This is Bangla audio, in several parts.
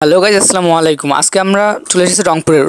হ্যালো গাইজ, আসসালামু আলাইকুম। আজকে আমরা চলে এসেছি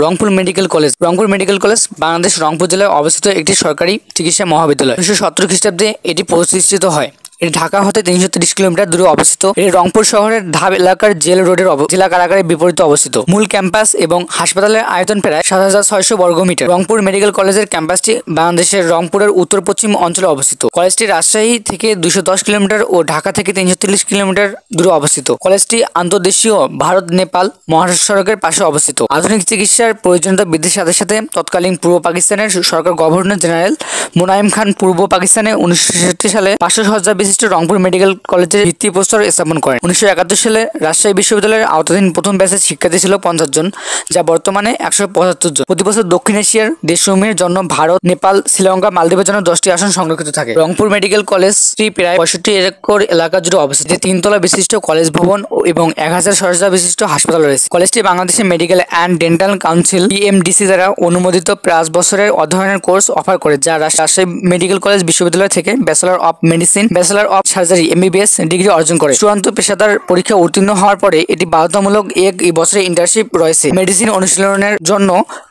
Rangpur medical college. Rangpur medical college Bangladesh Rangpur জেলায় অবস্থিত একটি সরকারি চিকিৎসা মহাবিদ্যালয়। 1970 খ্রিস্টাব্দে এটি প্রতিষ্ঠিত হয়। এটি ঢাকা হতে 330 কিলোমিটার দূরে অবস্থিত। এটি রংপুর শহরের ধাপ এলাকার জেল রোডের জেলা কারাগারের বিপরীতে অবস্থিত। মূল ক্যাম্পাস এবং হাসপাতালের আয়তন প্রায় 7,600 বর্গমিটার। রংপুর মেডিকেল কলেজের ক্যাম্পাসটি বাংলাদেশের রংপুরের উত্তর পশ্চিম অঞ্চলে অবস্থিত। কলেজটি রাজশাহী থেকে 210 কিলোমিটার ও ঢাকা থেকে 330 কিলোমিটার দূরে অবস্থিত। কলেজটি আন্তর্দেশীয় ভারত নেপাল মহারাষ্ট্র সড়কের পাশে অবস্থিত। আধুনিক চিকিৎসার প্রয়োজনীয়তা বৃদ্ধির সাথে সাথে তৎকালীন পূর্ব পাকিস্তানের সরকার গভর্নর জেনারেল মোনায়েম খান পূর্ব পাকিস্তানে 1966 সালে 500 শয্যা বিশিষ্ট রংপুর মেডিকেল কলেজের ভিত্তিপ্রস্তর স্থাপন করেন। 1971 সালে রাজশাহী বিশ্ববিদ্যালয়ের আওতাধীন প্রথম ব্যাচের শিক্ষার্থী ছিল 50 জন, যা বর্তমানে 175 জন। প্রতি বছর দক্ষিণ এশিয়ার দেশসমূহের জন্য ভারত, নেপাল, শ্রীলঙ্কা, মালদ্বীপের জন্য 10টি আসন সংরক্ষিত থাকে। রংপুর মেডিকেল কলেজটি প্রায় 65 একর এলাকা জুড়ে অবস্থিত। 3 তলা বিশিষ্ট কলেজ ভবন এবং 1000 শয্যা বিশিষ্ট হাসপাতাল রয়েছে। কলেজটি বাংলাদেশের medical and dental council (BMDC) দ্বারা অনুমোদিত 5 বছরের অধ্যয়নের কোর্স অফার করে, যা রাজশাহী মেডিকেল কলেজ বিশ্ববিদ্যালয় থেকে bachelor of medicine, bachelor of surgery (MBBS) degree অর্জন করে। চূড়ান্ত পেশাদার পরীক্ষা উত্তীর্ণ হওয়ার পরে এটি বাধ্যতামূলক 1 বছরের ইন্টার্নশিপ রয়েছে। মেডিসিন অনুশীলনের জন্য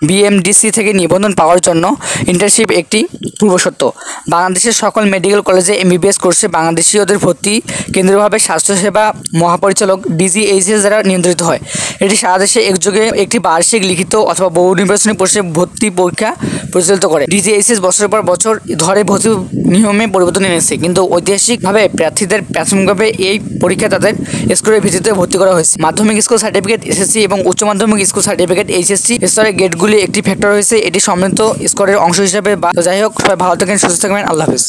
BMDC থেকে নিবন্ধন পাওয়ার জন্য ইন্টার্নশিপ একটি পূর্বশর্ত। বাংলাদেশের সকল মেডিকেল কলেজে MBBS কোর্সে বাংলাদেশীয়দের ভর্তি কেন্দ্রীয়ভাবে স্বাস্থ্যসেবা মহাপরিচালক DGHS দ্বারা নিয়ন্ত্রিত হয়। এটি সারা দেশে একযোগে একটি বার্ষিক লিখিত অথবা বহু নির্বাচনী কোর্সে ভর্তি পরীক্ষা পরিচালিত করে। DGHS বছরের পর বছর ধরে ভর্তি নিয়মে পরিবর্তন এনেছে, কিন্তু ঐতিহাসিকভাবে প্রার্থীদের প্রাথমিকভাবে এই পরীক্ষা তাদের স্কোরের ভিত্তিতে ভর্তি করা হয়েছে। মাধ্যমিক স্কুল সার্টিফিকেট SSC এবং উচ্চ মাধ্যমিক স্কুল সার্টিফিকেট HSC স্তরের গেটগুলি একটি ফ্যাক্টর হয়েছে এটি সম্মিলিত স্কোরের অংশ হিসাবে। যাই হোক, সবাই ভালো থাকেন, সুস্থ থাকবেন। আল্লাহ হাফেজ।